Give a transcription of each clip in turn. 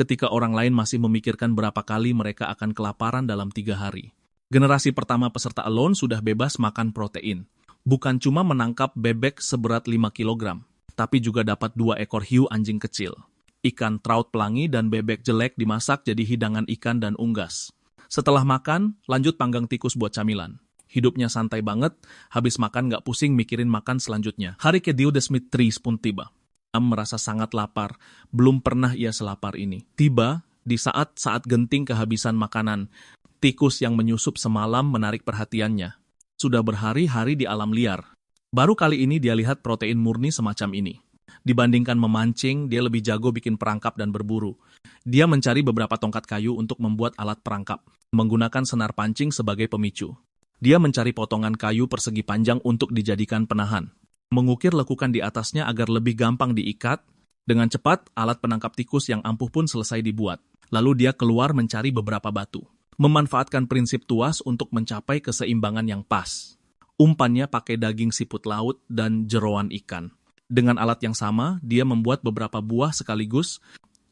ketika orang lain masih memikirkan berapa kali mereka akan kelaparan dalam 3 hari. Generasi pertama peserta Alone sudah bebas makan protein. Bukan cuma menangkap bebek seberat 5 kilogram, tapi juga dapat 2 ekor hiu anjing kecil. Ikan trout pelangi dan bebek jelek dimasak jadi hidangan ikan dan unggas. Setelah makan, lanjut panggang tikus buat camilan. Hidupnya santai banget, habis makan gak pusing mikirin makan selanjutnya. Hari ke-10 pun tiba. Merasa sangat lapar, belum pernah ia selapar ini. Tiba di saat genting kehabisan makanan. Tikus yang menyusup semalam menarik perhatiannya. Sudah berhari-hari di alam liar. Baru kali ini dia lihat protein murni semacam ini. Dibandingkan memancing, dia lebih jago bikin perangkap dan berburu. Dia mencari beberapa tongkat kayu untuk membuat alat perangkap, menggunakan senar pancing sebagai pemicu. Dia mencari potongan kayu persegi panjang untuk dijadikan penahan. Mengukir lekukan di atasnya agar lebih gampang diikat. Dengan cepat, alat penangkap tikus yang ampuh pun selesai dibuat. Lalu dia keluar mencari beberapa batu. Memanfaatkan prinsip tuas untuk mencapai keseimbangan yang pas. Umpannya pakai daging siput laut dan jeroan ikan. Dengan alat yang sama, dia membuat beberapa buah sekaligus.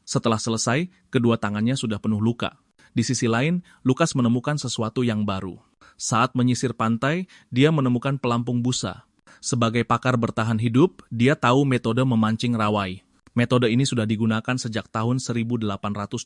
Setelah selesai, kedua tangannya sudah penuh luka. Di sisi lain, Lukas menemukan sesuatu yang baru. Saat menyisir pantai, dia menemukan pelampung busa. Sebagai pakar bertahan hidup, dia tahu metode memancing rawai. Metode ini sudah digunakan sejak tahun 1826.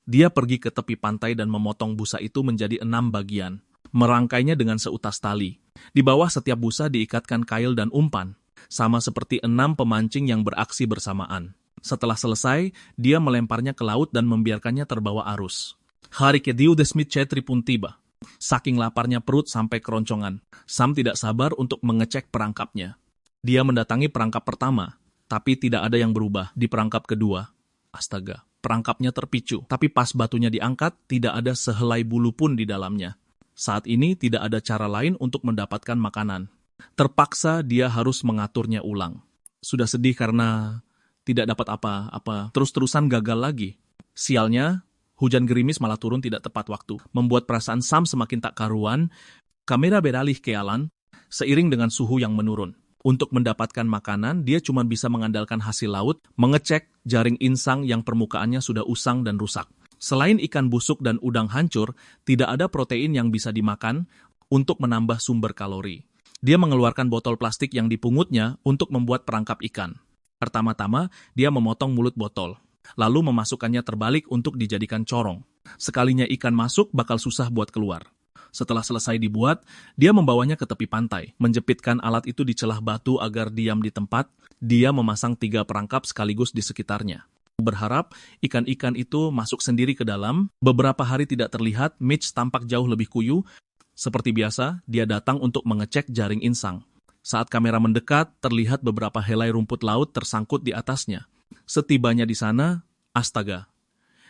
Dia pergi ke tepi pantai dan memotong busa itu menjadi 6 bagian. Merangkainya dengan seutas tali. Di bawah setiap busa diikatkan kail dan umpan, sama seperti 6 pemancing yang beraksi bersamaan. Setelah selesai, dia melemparnya ke laut dan membiarkannya terbawa arus. Hari ke-10 pun tiba. Saking laparnya perut sampai keroncongan, Sam tidak sabar untuk mengecek perangkapnya. Dia mendatangi perangkap pertama, tapi tidak ada yang berubah. Di perangkap kedua, astaga, perangkapnya terpicu. Tapi pas batunya diangkat, tidak ada sehelai bulu pun di dalamnya. Saat ini tidak ada cara lain untuk mendapatkan makanan. Terpaksa dia harus mengaturnya ulang. Sudah sedih karena tidak dapat apa-apa, terus-terusan gagal lagi. Sialnya, hujan gerimis malah turun tidak tepat waktu, membuat perasaan Sam semakin tak karuan. Kamera beralih ke Alan, seiring dengan suhu yang menurun. Untuk mendapatkan makanan, dia cuma bisa mengandalkan hasil laut, mengecek jaring insang yang permukaannya sudah usang dan rusak. Selain ikan busuk dan udang hancur, tidak ada protein yang bisa dimakan untuk menambah sumber kalori. Dia mengeluarkan botol plastik yang dipungutnya untuk membuat perangkap ikan. Pertama-tama, dia memotong mulut botol. Lalu memasukkannya terbalik untuk dijadikan corong. Sekalinya ikan masuk, bakal susah buat keluar. Setelah selesai dibuat, dia membawanya ke tepi pantai, menjepitkan alat itu di celah batu agar diam di tempat. Dia memasang 3 perangkap sekaligus di sekitarnya. Berharap ikan-ikan itu masuk sendiri ke dalam. Beberapa hari tidak terlihat, Mitch tampak jauh lebih kuyu. Seperti biasa, dia datang untuk mengecek jaring insang. Saat kamera mendekat, terlihat beberapa helai rumput laut tersangkut di atasnya. Setibanya di sana, astaga,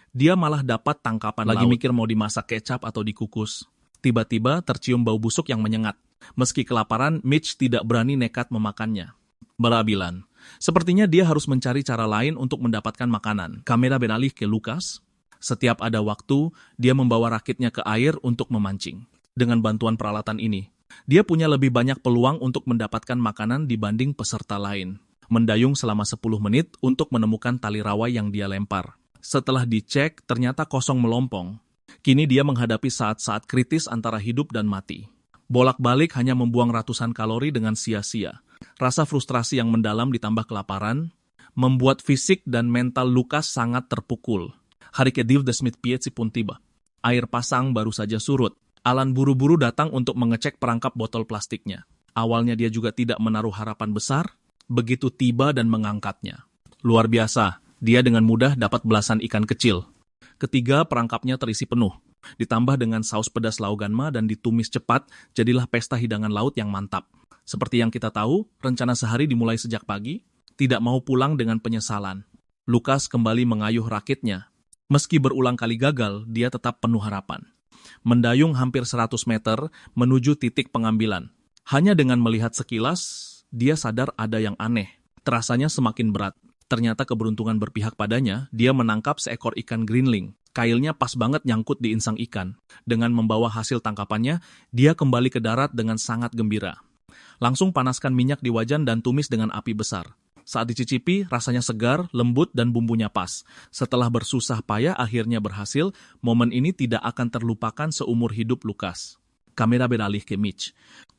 dia malah dapat tangkapan laut. Lagi mikir mau dimasak kecap atau dikukus. Tiba-tiba tercium bau busuk yang menyengat. Meski kelaparan, Mitch tidak berani nekat memakannya. Balabilan, sepertinya dia harus mencari cara lain untuk mendapatkan makanan. Kamera beralih ke Lukas. Setiap ada waktu, dia membawa rakitnya ke air untuk memancing. Dengan bantuan peralatan ini, dia punya lebih banyak peluang untuk mendapatkan makanan dibanding peserta lain. Mendayung selama 10 menit untuk menemukan tali rawai yang dia lempar. Setelah dicek, ternyata kosong melompong. Kini dia menghadapi saat-saat kritis antara hidup dan mati. Bolak-balik hanya membuang ratusan kalori dengan sia-sia. Rasa frustrasi yang mendalam ditambah kelaparan, membuat fisik dan mental Lukas sangat terpukul. Hari ke-10 pun tiba. Air pasang baru saja surut. Alan buru-buru datang untuk mengecek perangkap botol plastiknya. Awalnya dia juga tidak menaruh harapan besar, begitu tiba dan mengangkatnya. Luar biasa, dia dengan mudah dapat belasan ikan kecil. Ketiga, perangkapnya terisi penuh. Ditambah dengan saus pedas lauganma dan ditumis cepat, jadilah pesta hidangan laut yang mantap. Seperti yang kita tahu, rencana sehari dimulai sejak pagi, tidak mau pulang dengan penyesalan. Lukas kembali mengayuh rakitnya. Meski berulang kali gagal, dia tetap penuh harapan. Mendayung hampir 100 meter menuju titik pengambilan. Hanya dengan melihat sekilas, dia sadar ada yang aneh. Terasanya semakin berat. Ternyata keberuntungan berpihak padanya, dia menangkap seekor ikan greenling. Kailnya pas banget nyangkut di insang ikan. Dengan membawa hasil tangkapannya, dia kembali ke darat dengan sangat gembira. Langsung panaskan minyak di wajan dan tumis dengan api besar. Saat dicicipi, rasanya segar, lembut, dan bumbunya pas. Setelah bersusah payah akhirnya berhasil, momen ini tidak akan terlupakan seumur hidup Lukas. Kamera beralih ke Mitch.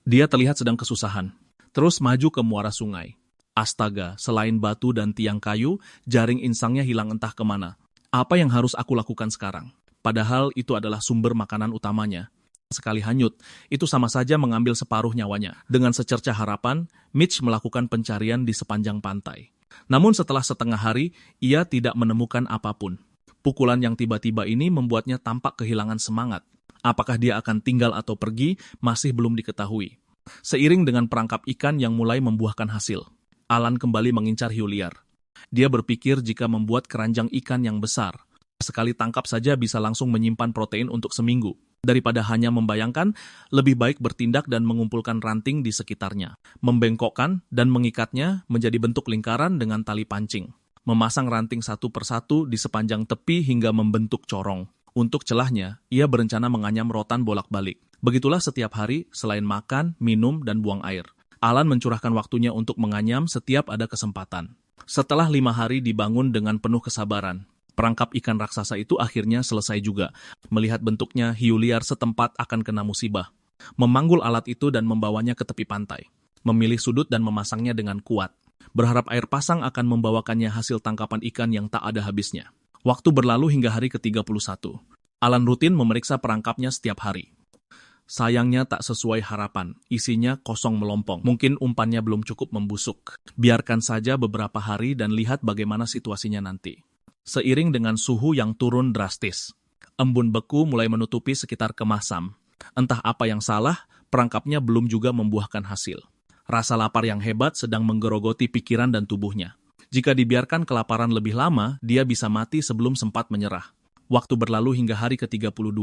Dia terlihat sedang kesusahan. Terus maju ke muara sungai. Astaga, selain batu dan tiang kayu, jaring insangnya hilang entah kemana. Apa yang harus aku lakukan sekarang? Padahal itu adalah sumber makanan utamanya. Sekali hanyut, itu sama saja mengambil separuh nyawanya. Dengan secercah harapan, Mitch melakukan pencarian di sepanjang pantai. Namun setelah setengah hari, ia tidak menemukan apapun. Pukulan yang tiba-tiba ini membuatnya tampak kehilangan semangat. Apakah dia akan tinggal atau pergi, masih belum diketahui. Seiring dengan perangkap ikan yang mulai membuahkan hasil, Alan kembali mengincar hiu liar. Dia berpikir jika membuat keranjang ikan yang besar, sekali tangkap saja bisa langsung menyimpan protein untuk seminggu. Daripada hanya membayangkan, lebih baik bertindak dan mengumpulkan ranting di sekitarnya. Membengkokkan dan mengikatnya menjadi bentuk lingkaran dengan tali pancing. Memasang ranting satu persatu di sepanjang tepi hingga membentuk corong. Untuk celahnya, ia berencana menganyam rotan bolak-balik. Begitulah setiap hari, selain makan, minum, dan buang air. Alan mencurahkan waktunya untuk menganyam setiap ada kesempatan. Setelah 5 hari dibangun dengan penuh kesabaran, perangkap ikan raksasa itu akhirnya selesai juga. Melihat bentuknya, hiu liar setempat akan kena musibah. Memanggul alat itu dan membawanya ke tepi pantai. Memilih sudut dan memasangnya dengan kuat. Berharap air pasang akan membawakannya hasil tangkapan ikan yang tak ada habisnya. Waktu berlalu hingga hari ke-31. Alan rutin memeriksa perangkapnya setiap hari. Sayangnya tak sesuai harapan, isinya kosong melompong. Mungkin umpannya belum cukup membusuk. Biarkan saja beberapa hari dan lihat bagaimana situasinya nanti. Seiring dengan suhu yang turun drastis, embun beku mulai menutupi sekitar kemasam. Entah apa yang salah, perangkapnya belum juga membuahkan hasil. Rasa lapar yang hebat sedang menggerogoti pikiran dan tubuhnya. Jika dibiarkan kelaparan lebih lama, dia bisa mati sebelum sempat menyerah. Waktu berlalu hingga hari ke-32.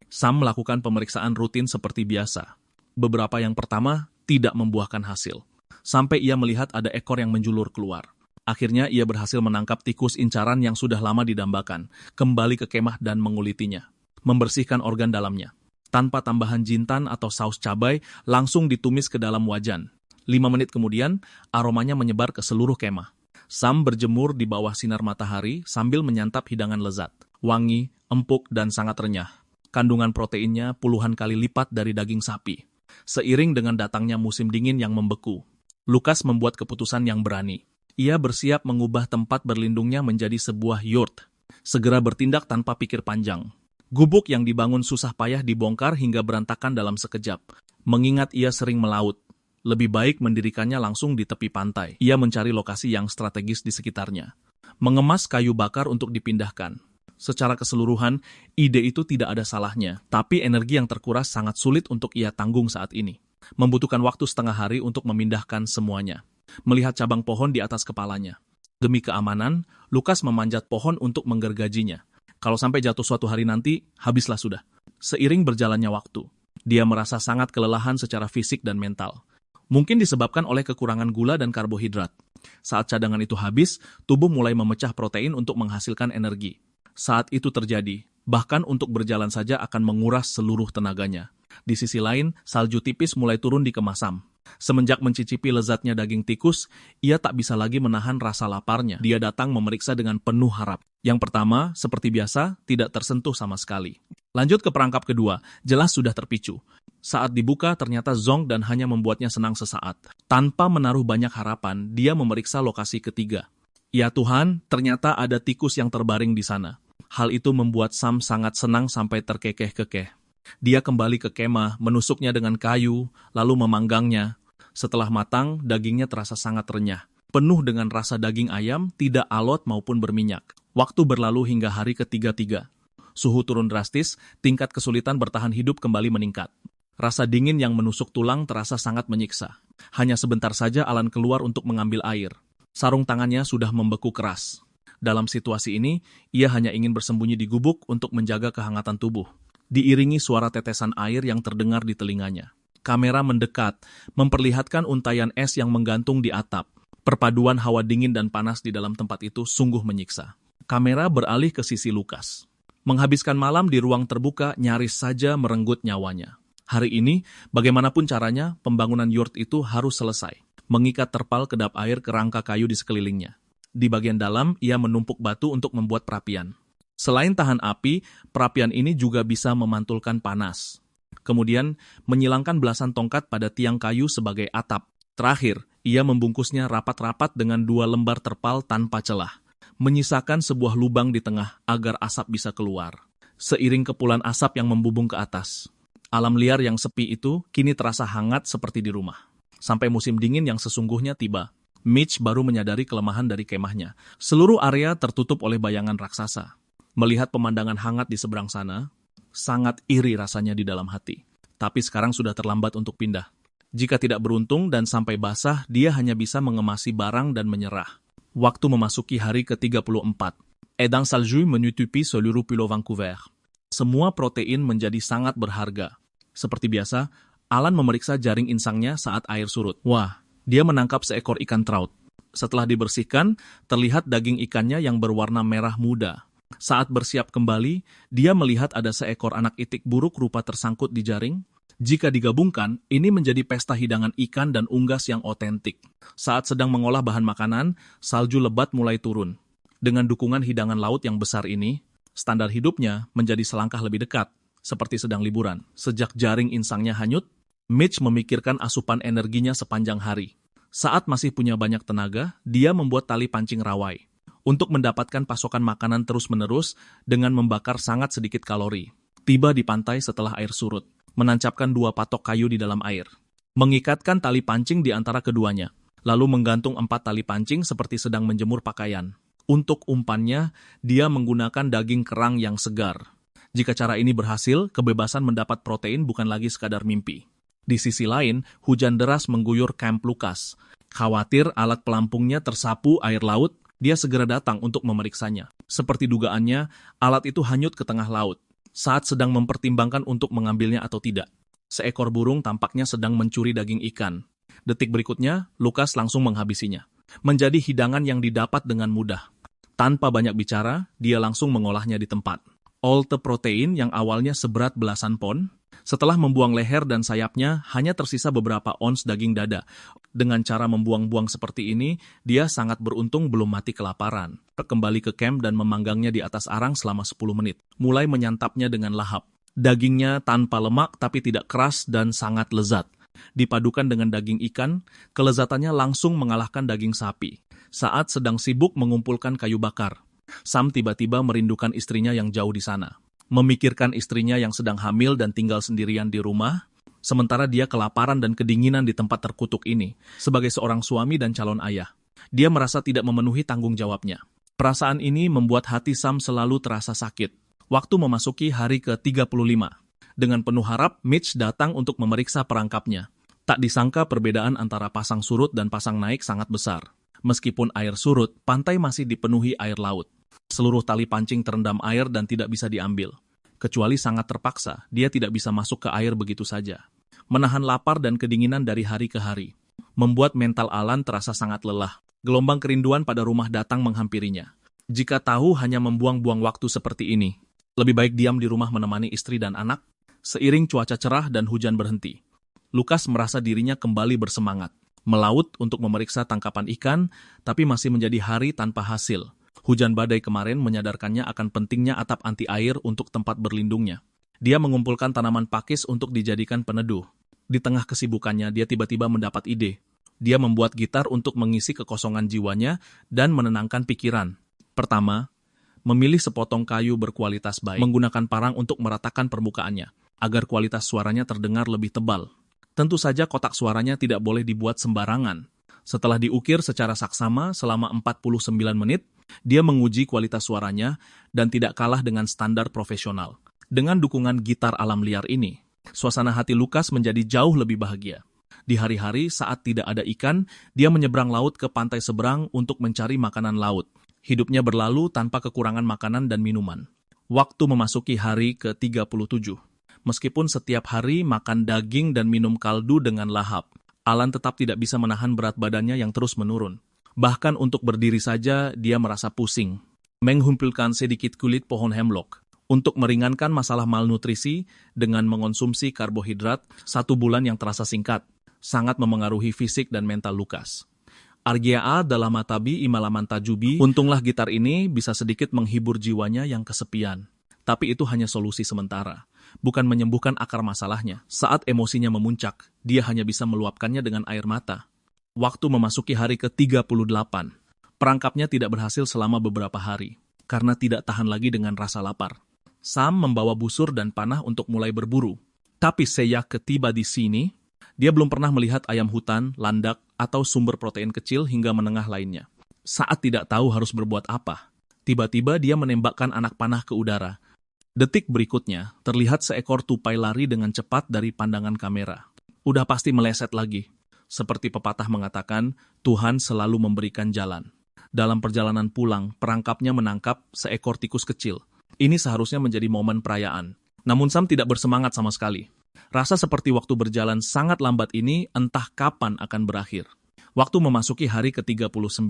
Sam melakukan pemeriksaan rutin seperti biasa. Beberapa yang pertama tidak membuahkan hasil. Sampai ia melihat ada ekor yang menjulur keluar. Akhirnya ia berhasil menangkap tikus incaran yang sudah lama didambakan, kembali ke kemah dan mengulitinya. Membersihkan organ dalamnya. Tanpa tambahan jintan atau saus cabai, langsung ditumis ke dalam wajan. 5 menit kemudian, aromanya menyebar ke seluruh kemah. Sam berjemur di bawah sinar matahari sambil menyantap hidangan lezat. Wangi, empuk, dan sangat renyah. Kandungan proteinnya puluhan kali lipat dari daging sapi. Seiring dengan datangnya musim dingin yang membeku, Lukas membuat keputusan yang berani. Ia bersiap mengubah tempat berlindungnya menjadi sebuah yurt. Segera bertindak tanpa pikir panjang. Gubuk yang dibangun susah payah dibongkar hingga berantakan dalam sekejap. Mengingat ia sering melaut, lebih baik mendirikannya langsung di tepi pantai. Ia mencari lokasi yang strategis di sekitarnya. Mengemas kayu bakar untuk dipindahkan. Secara keseluruhan, ide itu tidak ada salahnya, tapi energi yang terkuras sangat sulit untuk ia tanggung saat ini. Membutuhkan waktu setengah hari untuk memindahkan semuanya. Melihat cabang pohon di atas kepalanya. Demi keamanan, Lukas memanjat pohon untuk menggergajinya. Kalau sampai jatuh suatu hari nanti, habislah sudah. Seiring berjalannya waktu, dia merasa sangat kelelahan secara fisik dan mental. Mungkin disebabkan oleh kekurangan gula dan karbohidrat. Saat cadangan itu habis, tubuh mulai memecah protein untuk menghasilkan energi. Saat itu terjadi, bahkan untuk berjalan saja akan menguras seluruh tenaganya. Di sisi lain, salju tipis mulai turun di kemasam. Semenjak mencicipi lezatnya daging tikus, ia tak bisa lagi menahan rasa laparnya. Dia datang memeriksa dengan penuh harap. Yang pertama, seperti biasa, tidak tersentuh sama sekali. Lanjut ke perangkap kedua, jelas sudah terpicu. Saat dibuka, ternyata zonk dan hanya membuatnya senang sesaat. Tanpa menaruh banyak harapan, dia memeriksa lokasi ketiga. Ya Tuhan, ternyata ada tikus yang terbaring di sana. Hal itu membuat Sam sangat senang sampai terkekeh-kekeh. Dia kembali ke kemah, menusuknya dengan kayu, lalu memanggangnya. Setelah matang, dagingnya terasa sangat renyah. Penuh dengan rasa daging ayam, tidak alot maupun berminyak. Waktu berlalu hingga hari ke-33. Suhu turun drastis, tingkat kesulitan bertahan hidup kembali meningkat. Rasa dingin yang menusuk tulang terasa sangat menyiksa. Hanya sebentar saja Alan keluar untuk mengambil air. Sarung tangannya sudah membeku keras. Dalam situasi ini, ia hanya ingin bersembunyi di gubuk untuk menjaga kehangatan tubuh. Diiringi suara tetesan air yang terdengar di telinganya. Kamera mendekat, memperlihatkan untayan es yang menggantung di atap. Perpaduan hawa dingin dan panas di dalam tempat itu sungguh menyiksa. Kamera beralih ke sisi Lukas. Menghabiskan malam di ruang terbuka nyaris saja merenggut nyawanya. Hari ini, bagaimanapun caranya, pembangunan yurt itu harus selesai. mengikat terpal kedap air ke rangka kayu di sekelilingnya. Di bagian dalam, ia menumpuk batu untuk membuat perapian. Selain tahan api, perapian ini juga bisa memantulkan panas. Kemudian, menyilangkan belasan tongkat pada tiang kayu sebagai atap. Terakhir, ia membungkusnya rapat-rapat dengan 2 lembar terpal tanpa celah, menyisakan sebuah lubang di tengah agar asap bisa keluar. Seiring kepulan asap yang membubung ke atas, alam liar yang sepi itu kini terasa hangat seperti di rumah. Sampai musim dingin yang sesungguhnya tiba, Mitch baru menyadari kelemahan dari kemahnya. Seluruh area tertutup oleh bayangan raksasa. Melihat pemandangan hangat di seberang sana, sangat iri rasanya di dalam hati. Tapi sekarang sudah terlambat untuk pindah. Jika tidak beruntung dan sampai basah, dia hanya bisa mengemasi barang dan menyerah. Waktu memasuki hari ke-34. Edang salju menutupi seluruh pulau Vancouver. Semua protein menjadi sangat berharga. Seperti biasa, Alan memeriksa jaring insangnya saat air surut. Wah, dia menangkap seekor ikan trout. Setelah dibersihkan, terlihat daging ikannya yang berwarna merah muda. Saat bersiap kembali, dia melihat ada seekor anak itik buruk rupa tersangkut di jaring. Jika digabungkan, ini menjadi pesta hidangan ikan dan unggas yang otentik. Saat sedang mengolah bahan makanan, salju lebat mulai turun. Dengan dukungan hidangan laut yang besar ini, standar hidupnya menjadi selangkah lebih dekat, seperti sedang liburan. Sejak jaring insangnya hanyut, Mitch memikirkan asupan energinya sepanjang hari. Saat masih punya banyak tenaga, dia membuat tali pancing rawai untuk mendapatkan pasokan makanan terus-menerus dengan membakar sangat sedikit kalori. Tiba di pantai setelah air surut, menancapkan 2 patok kayu di dalam air, mengikatkan tali pancing di antara keduanya, lalu menggantung 4 tali pancing seperti sedang menjemur pakaian. Untuk umpannya, dia menggunakan daging kerang yang segar. Jika cara ini berhasil, kebebasan mendapat protein bukan lagi sekadar mimpi. Di sisi lain, hujan deras mengguyur kamp Lucas. Khawatir alat pelampungnya tersapu air laut, dia segera datang untuk memeriksanya. Seperti dugaannya, alat itu hanyut ke tengah laut. Saat sedang mempertimbangkan untuk mengambilnya atau tidak, seekor burung tampaknya sedang mencuri daging ikan. Detik berikutnya, Lucas langsung menghabisinya. Menjadi hidangan yang didapat dengan mudah. Tanpa banyak bicara, dia langsung mengolahnya di tempat. Olte protein yang awalnya seberat belasan pon, setelah membuang leher dan sayapnya, hanya tersisa beberapa ons daging dada. Dengan cara membuang-buang seperti ini, dia sangat beruntung belum mati kelaparan. Kembali ke camp dan memanggangnya di atas arang selama 10 menit. Mulai menyantapnya dengan lahap. Dagingnya tanpa lemak tapi tidak keras dan sangat lezat. Dipadukan dengan daging ikan, kelezatannya langsung mengalahkan daging sapi. Saat sedang sibuk mengumpulkan kayu bakar, Sam tiba-tiba merindukan istrinya yang jauh di sana. Memikirkan istrinya yang sedang hamil dan tinggal sendirian di rumah, sementara dia kelaparan dan kedinginan di tempat terkutuk ini. Sebagai seorang suami dan calon ayah, dia merasa tidak memenuhi tanggung jawabnya. Perasaan ini membuat hati Sam selalu terasa sakit. Waktu memasuki hari ke-35. Dengan penuh harap, Mitch datang untuk memeriksa perangkapnya. Tak disangka perbedaan antara pasang surut dan pasang naik sangat besar. Meskipun air surut, pantai masih dipenuhi air laut. Seluruh tali pancing terendam air dan tidak bisa diambil. Kecuali sangat terpaksa, dia tidak bisa masuk ke air begitu saja. Menahan lapar dan kedinginan dari hari ke hari membuat mental Alan terasa sangat lelah. Gelombang kerinduan pada rumah datang menghampirinya. Jika tahu hanya membuang-buang waktu seperti ini, lebih baik diam di rumah menemani istri dan anak. Seiring cuaca cerah dan hujan berhenti, Lucas merasa dirinya kembali bersemangat. Melaut untuk memeriksa tangkapan ikan, tapi masih menjadi hari tanpa hasil. Hujan badai kemarin menyadarkannya akan pentingnya atap anti air untuk tempat berlindungnya. Dia mengumpulkan tanaman pakis untuk dijadikan peneduh. Di tengah kesibukannya, dia tiba-tiba mendapat ide. Dia membuat gitar untuk mengisi kekosongan jiwanya dan menenangkan pikiran. Pertama, memilih sepotong kayu berkualitas baik, menggunakan parang untuk meratakan permukaannya, agar kualitas suaranya terdengar lebih tebal. Tentu saja kotak suaranya tidak boleh dibuat sembarangan. Setelah diukir secara saksama selama 49 menit, dia menguji kualitas suaranya dan tidak kalah dengan standar profesional. Dengan dukungan gitar alam liar ini, suasana hati Lucas menjadi jauh lebih bahagia. Di hari-hari saat tidak ada ikan, dia menyeberang laut ke pantai seberang untuk mencari makanan laut. Hidupnya berlalu tanpa kekurangan makanan dan minuman. Waktu memasuki hari ke-37. Meskipun setiap hari makan daging dan minum kaldu dengan lahap, Alan tetap tidak bisa menahan berat badannya yang terus menurun. Bahkan untuk berdiri saja, dia merasa pusing. Mengumpulkan sedikit kulit pohon hemlock untuk meringankan masalah malnutrisi dengan mengonsumsi karbohidrat 1 bulan yang terasa singkat. sangat memengaruhi fisik dan mental Lukas. Argia dalam matabi imalaman tajubi, untunglah gitar ini bisa sedikit menghibur jiwanya yang kesepian. Tapi itu hanya solusi sementara, bukan menyembuhkan akar masalahnya. Saat emosinya memuncak, dia hanya bisa meluapkannya dengan air mata. Waktu memasuki hari ke-38, perangkapnya tidak berhasil selama beberapa hari, karena tidak tahan lagi dengan rasa lapar. Sam membawa busur dan panah untuk mulai berburu. Tapi sejak ketiba di sini, dia belum pernah melihat ayam hutan, landak, atau sumber protein kecil hingga menengah lainnya. Saat tidak tahu harus berbuat apa, tiba-tiba dia menembakkan anak panah ke udara. Detik berikutnya, terlihat seekor tupai lari dengan cepat dari pandangan kamera. Udah pasti meleset lagi. Seperti pepatah mengatakan, Tuhan selalu memberikan jalan. Dalam perjalanan pulang, perangkapnya menangkap seekor tikus kecil. Ini seharusnya menjadi momen perayaan. Namun Sam tidak bersemangat sama sekali. Rasa seperti waktu berjalan sangat lambat ini entah kapan akan berakhir. Waktu memasuki hari ke-39.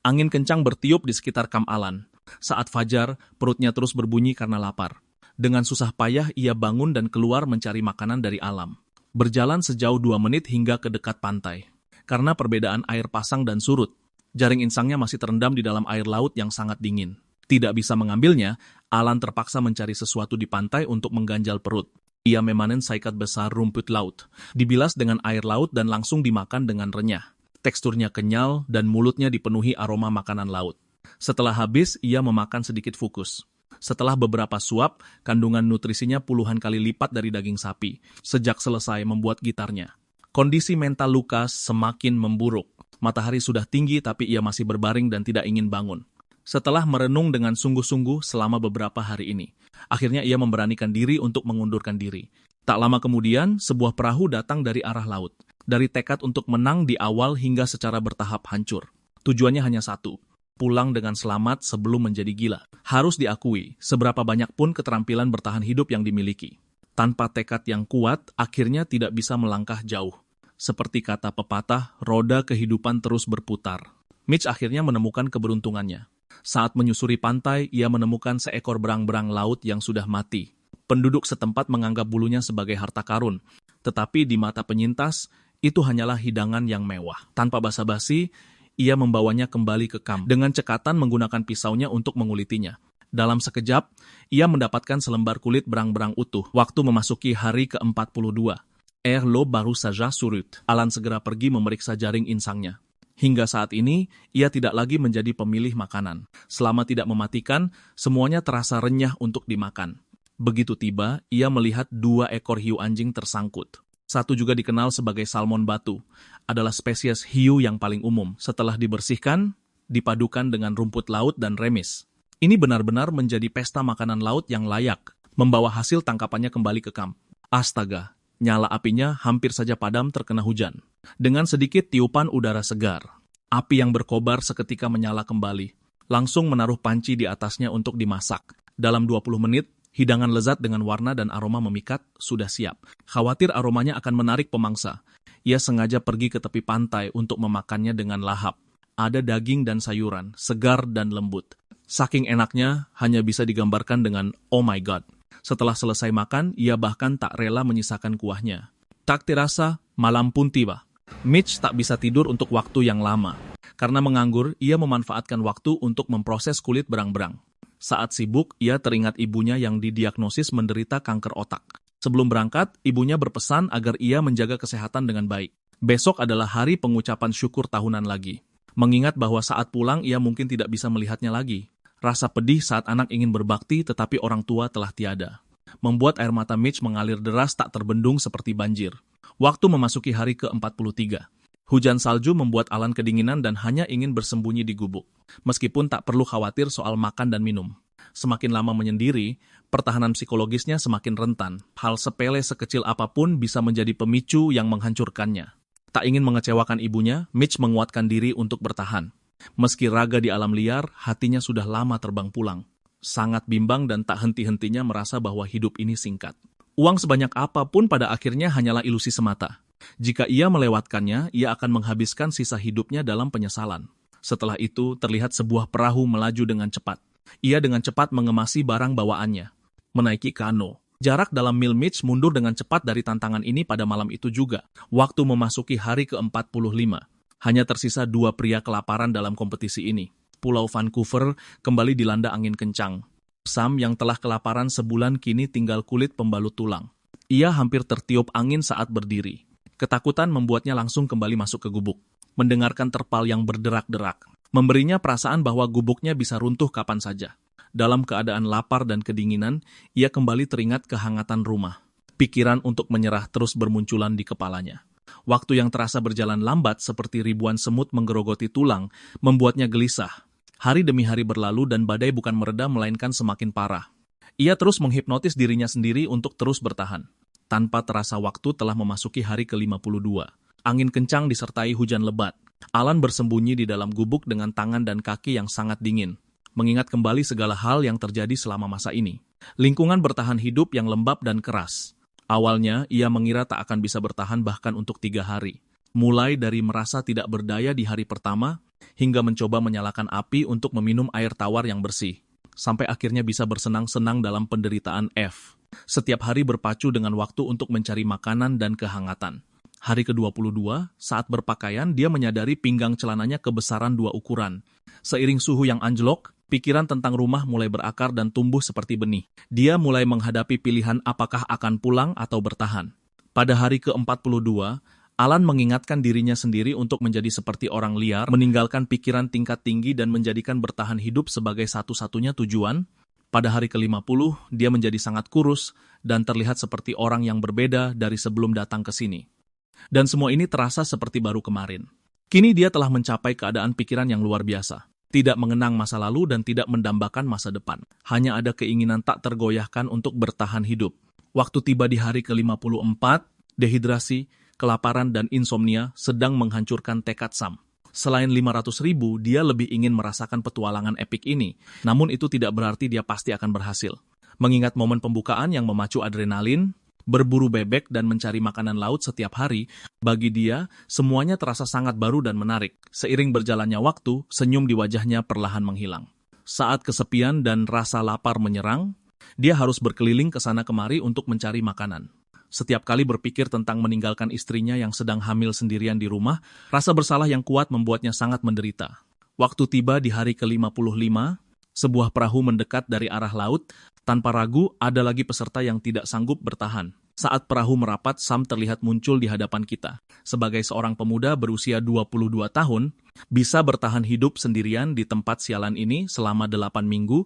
Angin kencang bertiup di sekitar Kam Alan. Saat fajar, perutnya terus berbunyi karena lapar. Dengan susah payah, ia bangun dan keluar mencari makanan dari alam. Berjalan sejauh 2 menit hingga ke dekat pantai. Karena perbedaan air pasang dan surut, jaring insangnya masih terendam di dalam air laut yang sangat dingin. Tidak bisa mengambilnya, Alan terpaksa mencari sesuatu di pantai untuk mengganjal perut. Ia memanen saikat besar rumput laut, dibilas dengan air laut dan langsung dimakan dengan renyah. Teksturnya kenyal dan mulutnya dipenuhi aroma makanan laut. Setelah habis, ia memakan sedikit fukus. Setelah beberapa suap, kandungan nutrisinya puluhan kali lipat dari daging sapi, sejak selesai membuat gitarnya. Kondisi mental Lukas semakin memburuk. Matahari sudah tinggi tapi ia masih berbaring dan tidak ingin bangun. Setelah merenung dengan sungguh-sungguh selama beberapa hari ini, akhirnya ia memberanikan diri untuk mengundurkan diri. Tak lama kemudian, sebuah perahu datang dari arah laut. Dari tekad untuk menang di awal hingga secara bertahap hancur. Tujuannya hanya satu, pulang dengan selamat sebelum menjadi gila. Harus diakui, seberapa banyak pun keterampilan bertahan hidup yang dimiliki. Tanpa tekad yang kuat, akhirnya tidak bisa melangkah jauh. Seperti kata pepatah, roda kehidupan terus berputar. Mitch akhirnya menemukan keberuntungannya. Saat menyusuri pantai, ia menemukan seekor berang-berang laut yang sudah mati. Penduduk setempat menganggap bulunya sebagai harta karun, tetapi di mata penyintas, itu hanyalah hidangan yang mewah. Tanpa basa-basi, ia membawanya kembali ke kamp dengan cekatan menggunakan pisaunya untuk mengulitinya. Dalam sekejap, ia mendapatkan selembar kulit berang-berang utuh. Waktu memasuki hari ke-42. L'eau baru saja surut. Alan segera pergi memeriksa jaring insangnya. Hingga saat ini, ia tidak lagi menjadi pemilih makanan. Selama tidak mematikan, semuanya terasa renyah untuk dimakan. Begitu tiba, ia melihat 2 ekor hiu anjing tersangkut. Satu juga dikenal sebagai salmon batu, adalah spesies hiu yang paling umum. Setelah dibersihkan, dipadukan dengan rumput laut dan remis. Ini benar-benar menjadi pesta makanan laut yang layak, membawa hasil tangkapannya kembali ke kamp. Astaga, nyala apinya hampir saja padam terkena hujan. Dengan sedikit tiupan udara segar, api yang berkobar seketika menyala kembali. Langsung menaruh panci di atasnya untuk dimasak. Dalam 20 menit, hidangan lezat dengan warna dan aroma memikat sudah siap. Khawatir aromanya akan menarik pemangsa. Ia sengaja pergi ke tepi pantai untuk memakannya dengan lahap. Ada daging dan sayuran, segar dan lembut. Saking enaknya, hanya bisa digambarkan dengan "Oh my God". Setelah selesai makan, ia bahkan tak rela menyisakan kuahnya. Tak terasa, malam pun tiba. Mitch tak bisa tidur untuk waktu yang lama. Karena menganggur, ia memanfaatkan waktu untuk memproses kulit berang-berang. Saat sibuk, ia teringat ibunya yang didiagnosis menderita kanker otak. Sebelum berangkat, ibunya berpesan agar ia menjaga kesehatan dengan baik. Besok adalah hari pengucapan syukur tahunan lagi. Mengingat bahwa saat pulang ia mungkin tidak bisa melihatnya lagi. Rasa pedih saat anak ingin berbakti tetapi orang tua telah tiada. Membuat air mata Mitch mengalir deras tak terbendung seperti banjir. Waktu memasuki hari ke-43. Hujan salju membuat Alan kedinginan dan hanya ingin bersembunyi di gubuk. Meskipun tak perlu khawatir soal makan dan minum. Semakin lama menyendiri, pertahanan psikologisnya semakin rentan. Hal sepele sekecil apapun bisa menjadi pemicu yang menghancurkannya. Tak ingin mengecewakan ibunya, Mitch menguatkan diri untuk bertahan. Meski raga di alam liar, hatinya sudah lama terbang pulang. Sangat bimbang dan tak henti-hentinya merasa bahwa hidup ini singkat. Uang sebanyak apapun pada akhirnya hanyalah ilusi semata. Jika ia melewatkannya, ia akan menghabiskan sisa hidupnya dalam penyesalan. Setelah itu, terlihat sebuah perahu melaju dengan cepat. Ia dengan cepat mengemasi barang bawaannya. Menaiki kano. Jarak dalam mil Mitch mundur dengan cepat dari tantangan ini pada malam itu juga. Waktu memasuki hari ke-45. Hanya tersisa 2 pria kelaparan dalam kompetisi ini. Pulau Vancouver kembali dilanda angin kencang. Sam yang telah kelaparan sebulan kini tinggal kulit pembalut tulang. Ia hampir tertiup angin saat berdiri. Ketakutan membuatnya langsung kembali masuk ke gubuk. Mendengarkan terpal yang berderak-derak. Memberinya perasaan bahwa gubuknya bisa runtuh kapan saja. Dalam keadaan lapar dan kedinginan, ia kembali teringat kehangatan rumah. Pikiran untuk menyerah terus bermunculan di kepalanya. Waktu yang terasa berjalan lambat seperti ribuan semut menggerogoti tulang, membuatnya gelisah. Hari demi hari berlalu dan badai bukan mereda melainkan semakin parah. Ia terus menghipnotis dirinya sendiri untuk terus bertahan. Tanpa terasa waktu telah memasuki hari ke-52. Angin kencang disertai hujan lebat. Alan bersembunyi di dalam gubuk dengan tangan dan kaki yang sangat dingin. Mengingat kembali segala hal yang terjadi selama masa ini. Lingkungan bertahan hidup yang lembab dan keras. Awalnya, ia mengira tak akan bisa bertahan bahkan untuk 3 hari. Mulai dari merasa tidak berdaya di hari pertama, hingga mencoba menyalakan api untuk meminum air tawar yang bersih. Sampai akhirnya bisa bersenang-senang dalam penderitaan F. Setiap hari berpacu dengan waktu untuk mencari makanan dan kehangatan. Hari ke-22, saat berpakaian, dia menyadari pinggang celananya kebesaran 2 ukuran. Seiring suhu yang anjlok, pikiran tentang rumah mulai berakar dan tumbuh seperti benih. Dia mulai menghadapi pilihan apakah akan pulang atau bertahan. Pada hari ke-42, Alan mengingatkan dirinya sendiri untuk menjadi seperti orang liar, meninggalkan pikiran tingkat tinggi dan menjadikan bertahan hidup sebagai satu-satunya tujuan. Pada hari ke-50, dia menjadi sangat kurus dan terlihat seperti orang yang berbeda dari sebelum datang ke sini. Dan semua ini terasa seperti baru kemarin. Kini dia telah mencapai keadaan pikiran yang luar biasa. Tidak mengenang masa lalu dan tidak mendambakan masa depan. Hanya ada keinginan tak tergoyahkan untuk bertahan hidup. Waktu tiba di hari ke-54, dehidrasi, kelaparan dan insomnia sedang menghancurkan tekad Sam. Selain 500.000, dia lebih ingin merasakan petualangan epik ini. Namun itu tidak berarti dia pasti akan berhasil. Mengingat momen pembukaan yang memacu adrenalin, berburu bebek dan mencari makanan laut setiap hari, bagi dia, semuanya terasa sangat baru dan menarik. Seiring berjalannya waktu, senyum di wajahnya perlahan menghilang. Saat kesepian dan rasa lapar menyerang, dia harus berkeliling ke sana kemari untuk mencari makanan. Setiap kali berpikir tentang meninggalkan istrinya yang sedang hamil sendirian di rumah, rasa bersalah yang kuat membuatnya sangat menderita. Waktu tiba di hari ke-55, sebuah perahu mendekat dari arah laut. Tanpa ragu, ada lagi peserta yang tidak sanggup bertahan. Saat perahu merapat, Sam terlihat muncul di hadapan kita. Sebagai seorang pemuda berusia 22 tahun, bisa bertahan hidup sendirian di tempat sialan ini selama 8 minggu,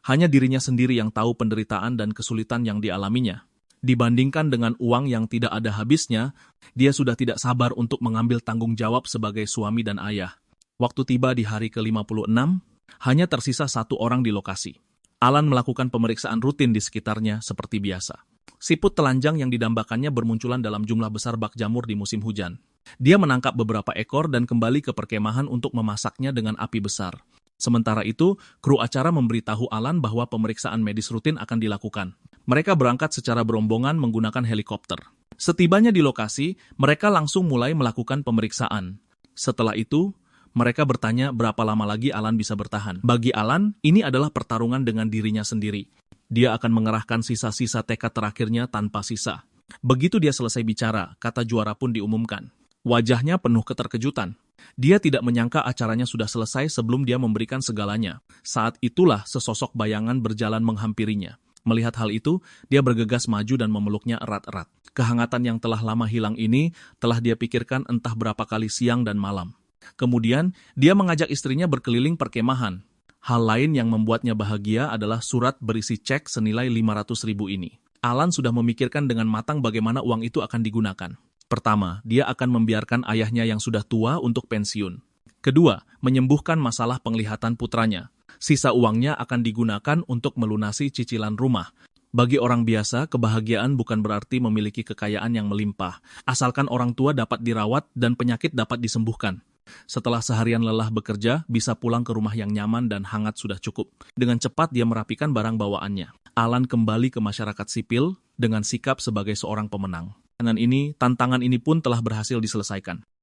hanya dirinya sendiri yang tahu penderitaan dan kesulitan yang dialaminya. Dibandingkan dengan uang yang tidak ada habisnya, dia sudah tidak sabar untuk mengambil tanggung jawab sebagai suami dan ayah. Waktu tiba di hari ke-56, hanya tersisa 1 orang di lokasi. Alan melakukan pemeriksaan rutin di sekitarnya seperti biasa. Siput telanjang yang didambakannya bermunculan dalam jumlah besar bak jamur di musim hujan. Dia menangkap beberapa ekor dan kembali ke perkemahan untuk memasaknya dengan api besar. Sementara itu, kru acara memberitahu Alan bahwa pemeriksaan medis rutin akan dilakukan. Mereka berangkat secara berombongan menggunakan helikopter. Setibanya di lokasi, mereka langsung mulai melakukan pemeriksaan. Setelah itu, mereka bertanya berapa lama lagi Alan bisa bertahan. Bagi Alan, ini adalah pertarungan dengan dirinya sendiri. Dia akan mengerahkan sisa-sisa tekad terakhirnya tanpa sisa. Begitu dia selesai bicara, kata juara pun diumumkan. Wajahnya penuh keterkejutan. Dia tidak menyangka acaranya sudah selesai sebelum dia memberikan segalanya. Saat itulah sesosok bayangan berjalan menghampirinya. Melihat hal itu, dia bergegas maju dan memeluknya erat-erat. Kehangatan yang telah lama hilang ini telah dia pikirkan entah berapa kali siang dan malam. Kemudian, dia mengajak istrinya berkeliling perkemahan. Hal lain yang membuatnya bahagia adalah surat berisi cek senilai 500.000 ini. Alan sudah memikirkan dengan matang bagaimana uang itu akan digunakan. Pertama, dia akan membiarkan ayahnya yang sudah tua untuk pensiun. Kedua, menyembuhkan masalah penglihatan putranya. Sisa uangnya akan digunakan untuk melunasi cicilan rumah. Bagi orang biasa, kebahagiaan bukan berarti memiliki kekayaan yang melimpah, asalkan orang tua dapat dirawat dan penyakit dapat disembuhkan. Setelah seharian lelah bekerja, bisa pulang ke rumah yang nyaman dan hangat sudah cukup. Dengan cepat dia merapikan barang bawaannya. Alan kembali ke masyarakat sipil dengan sikap sebagai seorang pemenang. Tantangan ini pun telah berhasil diselesaikan.